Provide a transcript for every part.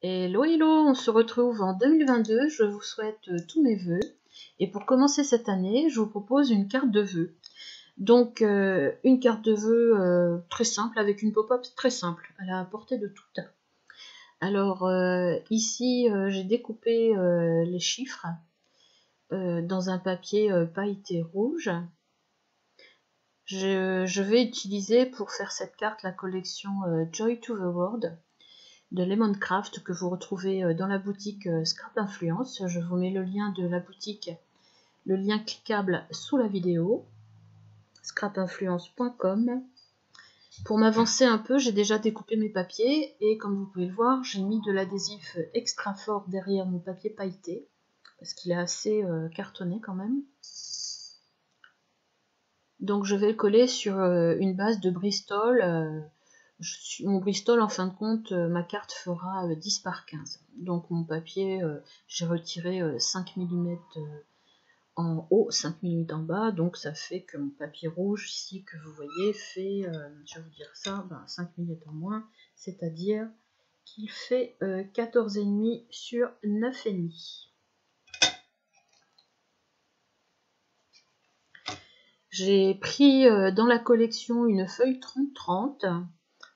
Hello, hello, on se retrouve en 2022, je vous souhaite tous mes vœux. Et pour commencer cette année, je vous propose une carte de vœux. Donc, une carte de vœux très simple, avec une pop-up très simple, à la portée de tout. Alors, ici, j'ai découpé les chiffres dans un papier pailleté rouge. Je vais utiliser pour faire cette carte la collection Joy to the World de Lemoncraft que vous retrouvez dans la boutique Scrap Influence. Je vous mets le lien de la boutique, le lien cliquable sous la vidéo, scrapinfluence.com. Pour m'avancer un peu, j'ai déjà découpé mes papiers et comme vous pouvez le voir, j'ai mis de l'adhésif extra fort derrière mon papier pailleté parce qu'il est assez cartonné quand même. Donc je vais le coller sur une base de Bristol. Mon Bristol, en fin de compte, ma carte fera 10 par 15. Donc mon papier, j'ai retiré 5 mm en haut, 5 mm en bas. Donc ça fait que mon papier rouge ici que vous voyez fait, je vais vous dire ça, 5 mm en moins. C'est-à-dire qu'il fait 14,5 sur 9,5. J'ai pris dans la collection une feuille 30-30.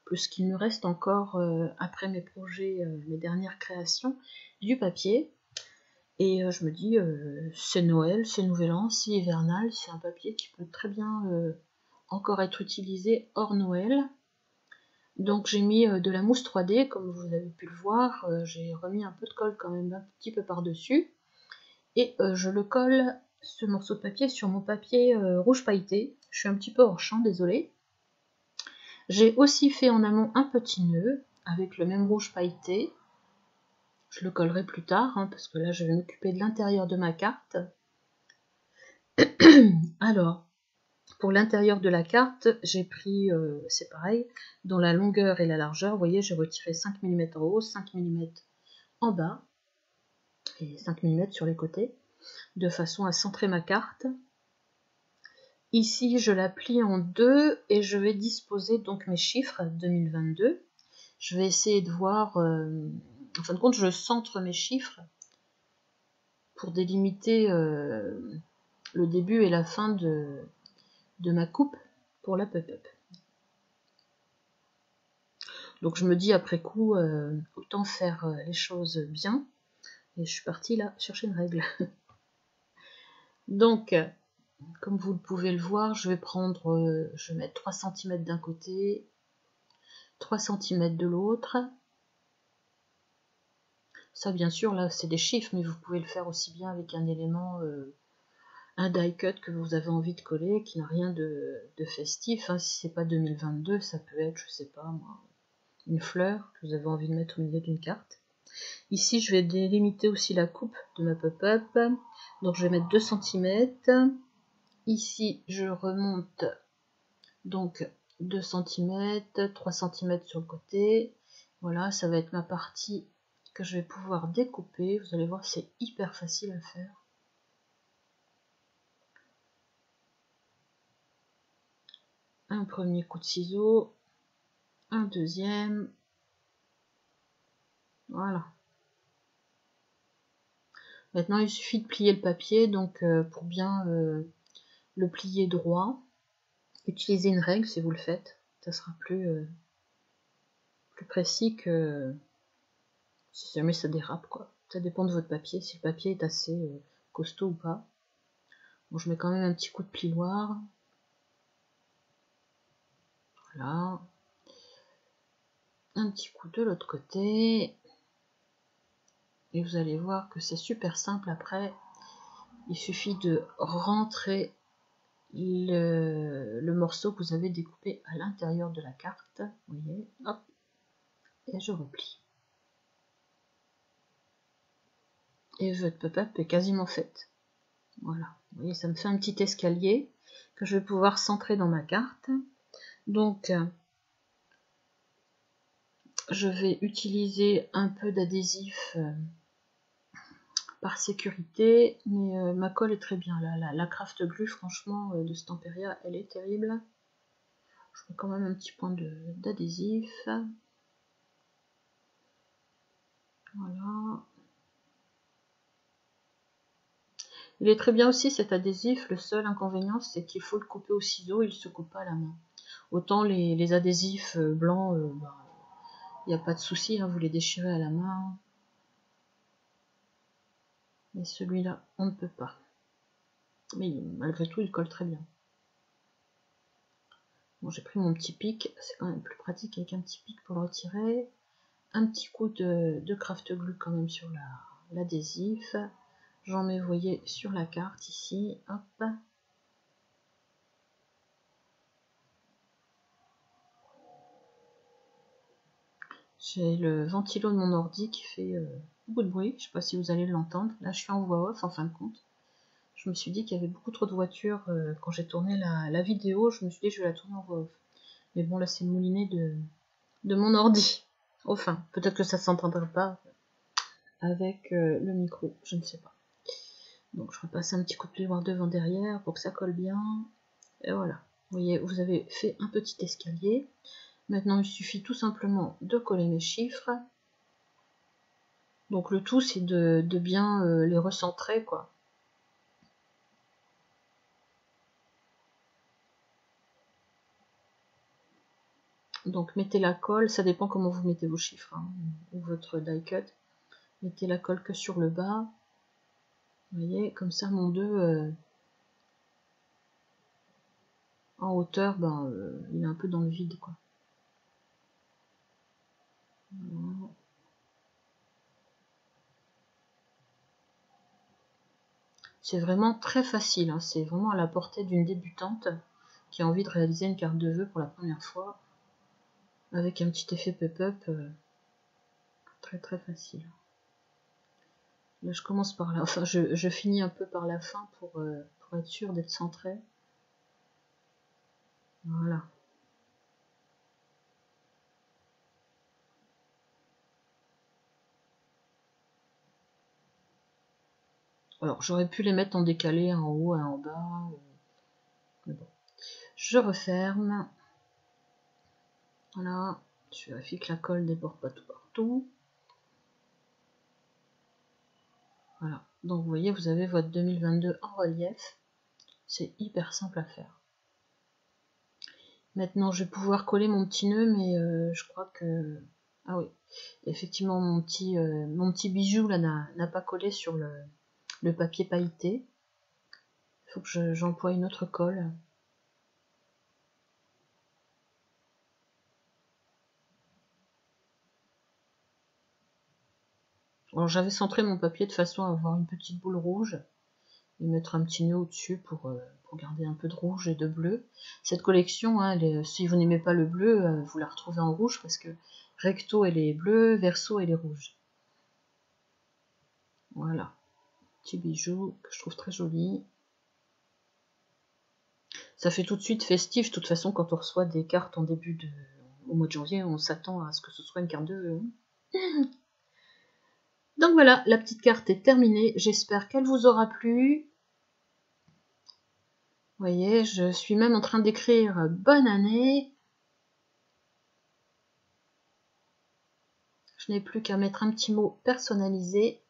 Plus qu'il me reste encore après mes projets, mes dernières créations, du papier. Et je me dis, c'est Noël, c'est Nouvel An, c'est hivernal, c'est un papier qui peut très bien encore être utilisé hors Noël. Donc j'ai mis de la mousse 3D, comme vous avez pu le voir, j'ai remis un peu de colle quand même un petit peu par-dessus. Et je le colle, ce morceau de papier, sur mon papier rouge pailleté. Je suis un petit peu hors champ, désolée. J'ai aussi fait en amont un petit nœud avec le même rouge pailleté. Je le collerai plus tard, parce que là je vais m'occuper de l'intérieur de ma carte. Alors, pour l'intérieur de la carte, j'ai pris, c'est pareil, dans la longueur et la largeur, vous voyez, j'ai retiré 5 mm en haut, 5 mm en bas, et 5 mm sur les côtés, de façon à centrer ma carte. Ici, je la plie en deux et je vais disposer donc mes chiffres 2022. Je vais essayer de voir, en fin de compte, je centre mes chiffres pour délimiter le début et la fin de ma coupe pour la pop-up. Donc je me dis après coup, autant faire les choses bien. Et je suis partie là chercher une règle. Donc, comme vous pouvez le voir, je vais prendre, je vais mettre 3 cm d'un côté, 3 cm de l'autre. Ça bien sûr là c'est des chiffres, mais vous pouvez le faire aussi bien avec un élément, un die cut que vous avez envie de coller, qui n'a rien de festif. Si c'est pas 2022, ça peut être, je sais pas moi, une fleur que vous avez envie de mettre au milieu d'une carte. Ici, je vais délimiter aussi la coupe de ma pop-up. Donc, je vais mettre 2 cm. Ici, je remonte donc 2 cm, 3 cm sur le côté. Voilà, ça va être ma partie que je vais pouvoir découper. Vous allez voir, c'est hyper facile à faire. Un premier coup de ciseau, un deuxième. Voilà. Maintenant, il suffit de plier le papier, donc pour bien le plier droit, utilisez une règle si vous le faites, ça sera plus précis que si jamais ça dérape, quoi. Ça dépend de votre papier, si le papier est assez costaud ou pas. Bon, je mets quand même un petit coup de plioir. Voilà. Un petit coup de l'autre côté. Et vous allez voir que c'est super simple après. Il suffit de rentrer le morceau que vous avez découpé à l'intérieur de la carte. Vous voyez, hop. Et je replie. Et votre pop-up est quasiment faite. Voilà, vous voyez, ça me fait un petit escalier que je vais pouvoir centrer dans ma carte. Donc, je vais utiliser un peu d'adhésif par sécurité, mais ma colle est très bien là. La craft glue, franchement, de Stamperia, elle est terrible. Je mets quand même un petit point d'adhésif. Voilà. Il est très bien aussi cet adhésif. Le seul inconvénient, c'est qu'il faut le couper au ciseau, il se coupe pas à la main. Autant les adhésifs blancs, il n'y a pas de souci, hein, vous les déchirez à la main. Mais celui-là, on ne peut pas. Mais malgré tout, il colle très bien. Bon, j'ai pris mon petit pic, c'est quand même plus pratique avec un petit pic pour le retirer. Un petit coup de craft glue quand même sur l'adhésif. J'en mets, vous voyez, sur la carte ici. Hop. J'ai le ventilo de mon ordi qui fait beaucoup de bruit. Je ne sais pas si vous allez l'entendre. Là, je suis en voix off en fin de compte. Je me suis dit qu'il y avait beaucoup trop de voitures quand j'ai tourné la vidéo. Je me suis dit que je vais la tourner en voix off. Mais bon, là, c'est le moulinet de mon ordi. Enfin, peut-être que ça ne s'entendra pas avec le micro. Je ne sais pas. Donc, je repasse un petit coup de plioir devant derrière pour que ça colle bien. Et voilà. Vous voyez, vous avez fait un petit escalier. Maintenant, il suffit tout simplement de coller mes chiffres. Donc le tout, c'est de bien les recentrer, quoi. Donc mettez la colle, ça dépend comment vous mettez vos chiffres, hein, ou votre die cut. Mettez la colle que sur le bas. Vous voyez, comme ça mon 2 en hauteur, il est un peu dans le vide, quoi. Voilà. C'est vraiment très facile, hein, c'est vraiment à la portée d'une débutante qui a envie de réaliser une carte de vœux pour la première fois, avec un petit effet pop-up, très très facile. Là, je commence par là, enfin je finis un peu par la fin pour être sûr d'être centré. Voilà. Alors, j'aurais pu les mettre en décalé, un en haut, un en bas. Mais bon. Je referme. Voilà. Je vérifie que la colle ne déborde pas tout partout. Voilà. Donc, vous voyez, vous avez votre 2022 en relief. C'est hyper simple à faire. Maintenant, je vais pouvoir coller mon petit nœud, mais je crois que... Ah oui, effectivement, mon petit bijou là n'a pas collé sur le papier pailleté. Il faut que j'emploie une autre colle. Alors j'avais centré mon papier de façon à avoir une petite boule rouge et mettre un petit nœud au-dessus pour garder un peu de rouge et de bleu. Cette collection, hein, si vous n'aimez pas le bleu, vous la retrouvez en rouge parce que recto elle est bleue, verso elle est rouge. Voilà, petit bijou que je trouve très joli. Ça fait tout de suite festif. De toute façon, quand on reçoit des cartes au mois de janvier, on s'attend à ce que ce soit une carte de vœux. Donc voilà, la petite carte est terminée. J'espère qu'elle vous aura plu. Vous voyez, je suis même en train d'écrire bonne année. Je n'ai plus qu'à mettre un petit mot personnalisé.